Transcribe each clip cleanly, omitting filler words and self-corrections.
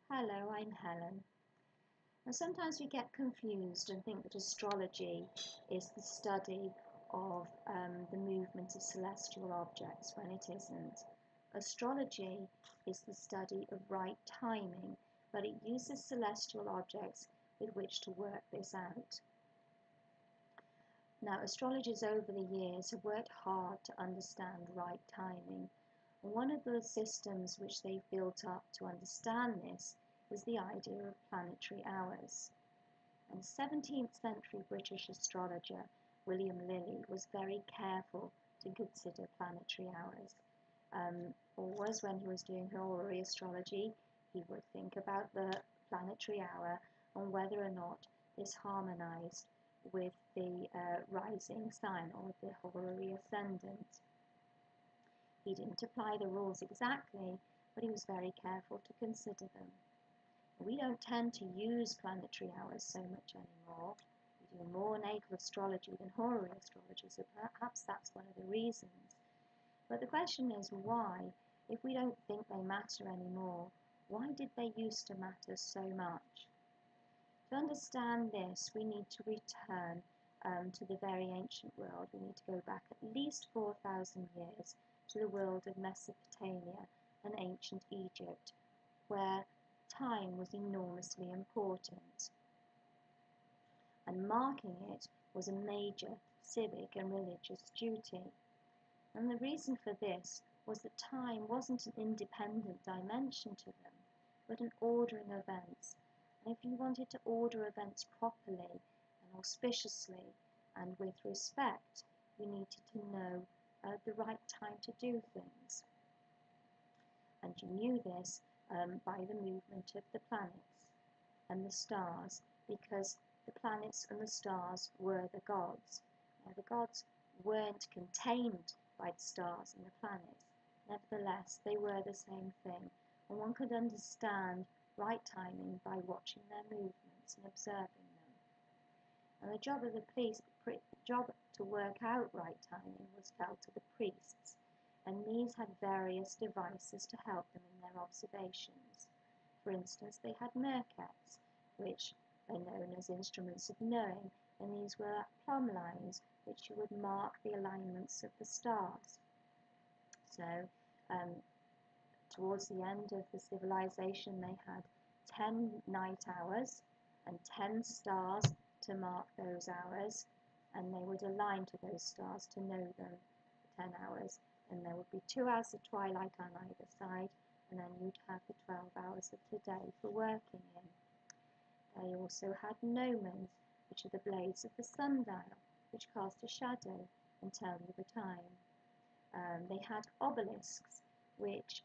Hello, I'm Helen. Now, sometimes we get confused and think that astrology is the study of the movement of celestial objects when it isn't. Astrology is the study of right timing, but it uses celestial objects with which to work this out. Now, astrologers over the years have worked hard to understand right timing. And one of the systems which they've built up to understand this is the idea of planetary hours. And 17th century British astrologer William Lilly was very careful to consider planetary hours. Always when he was doing horary astrology, he would think about the planetary hour and whether or not this harmonized with the rising sign or the horary ascendant. He didn't apply the rules exactly, but he was very careful to consider them. We don't tend to use planetary hours so much anymore. We do more natal astrology than horary astrology, so perhaps that's one of the reasons. But the question is why, if we don't think they matter anymore, why did they used to matter so much? To understand this, we need to return to the very ancient world. We need to go back at least 4,000 years to the world of Mesopotamia and ancient Egypt, where time was enormously important, and marking it was a major civic and religious duty. And the reason for this was that time wasn't an independent dimension to them, but an ordering of events. And if you wanted to order events properly and auspiciously and with respect, you needed to know the right time to do things. And you knew this by the movement of the planets and the stars, because the planets and the stars were the gods. Now, the gods weren't contained by the stars and the planets. Nevertheless, they were the same thing, and one could understand right timing by watching their movements and observing them. And the job of the job to work out right timing was fell to the priests, and these had various devices to help them in their observations. For instance, they had meerkats, which are known as instruments of knowing, and these were plumb lines which would mark the alignments of the stars. So, towards the end of the civilization, they had 10 night hours and 10 stars to mark those hours, and they would align to those stars to know them for 10 hours. And there would be 2 hours of twilight on either side, and then you'd have the 12 hours of the day for working in. They also had gnomons, which are the blades of the sundial, which cast a shadow and tell you the time. They had obelisks, which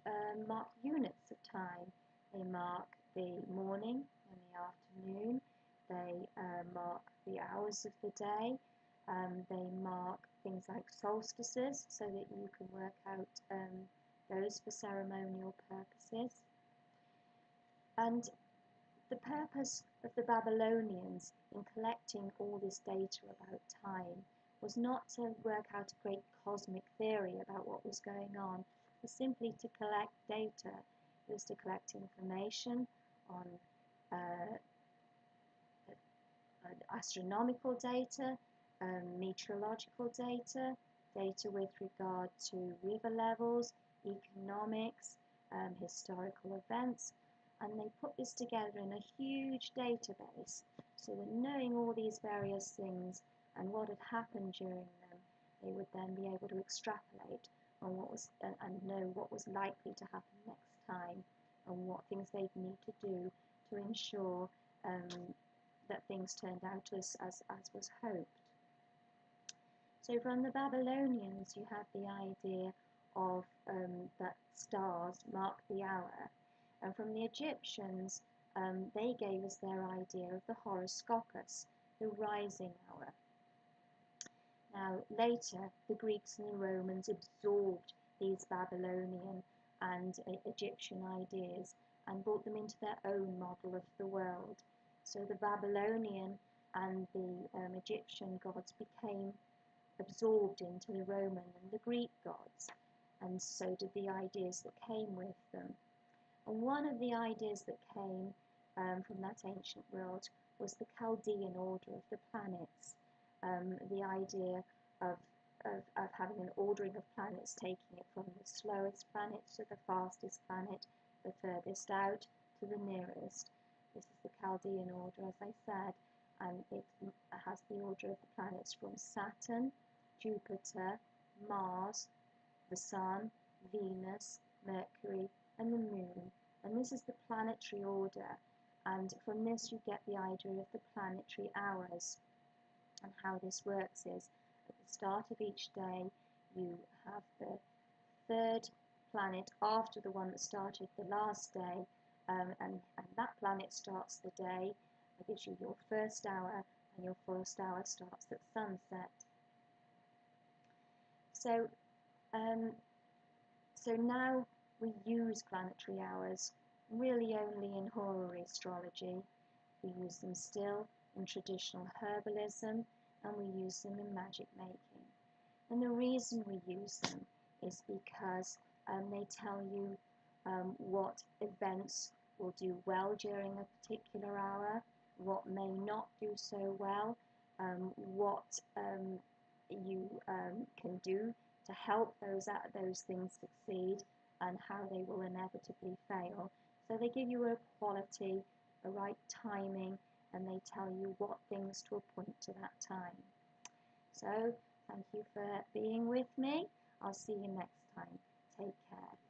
mark units of time. They mark the morning and the afternoon. They mark the hours of the day. They mark things like solstices so that you can work out those for ceremonial purposes. And the purpose of the Babylonians in collecting all this data about time was not to work out a great cosmic theory about what was going on, but simply to collect data. It was to collect information on astronomical data, meteorological data, data with regard to river levels, economics, historical events, and they put this together in a huge database so that knowing all these various things and what had happened during them, they would then be able to extrapolate on what was and know what was likely to happen next time and what things they'd need to do to ensure that things turned out as was hoped. So from the Babylonians, you have the idea of that stars mark the hour, and from the Egyptians, they gave us their idea of the horoscopus, the rising hour. Now later, the Greeks and the Romans absorbed these Babylonian and Egyptian ideas and brought them into their own model of the world. So the Babylonian and the Egyptian gods became absorbed into the Roman and the Greek gods, and so did the ideas that came with them. And one of the ideas that came from that ancient world was the Chaldean order of the planets, the idea of, of having an ordering of planets, taking it from the slowest planet to the fastest planet, the furthest out to the nearest. This is the Chaldean order, as I said, and it has the order of the planets from Saturn, Jupiter, Mars, the Sun, Venus, Mercury, and the Moon. And this is the planetary order, and from this you get the idea of the planetary hours. And how this works is, at the start of each day, you have the third planet after the one that started the last day, and that planet starts the day. It gives you your first hour, and your first hour starts at sunset. So, um, so now we use planetary hours really only in horary astrology. We use them still in traditional herbalism, and we use them in magic making. And the reason we use them is because they tell you what events will do well during a particular hour, what may not do so well, what you can do to help those things succeed, and how they will inevitably fail. So they give you a quality, a right timing, and they tell you what things to appoint to that time. So thank you for being with me. I'll see you next time. Take care.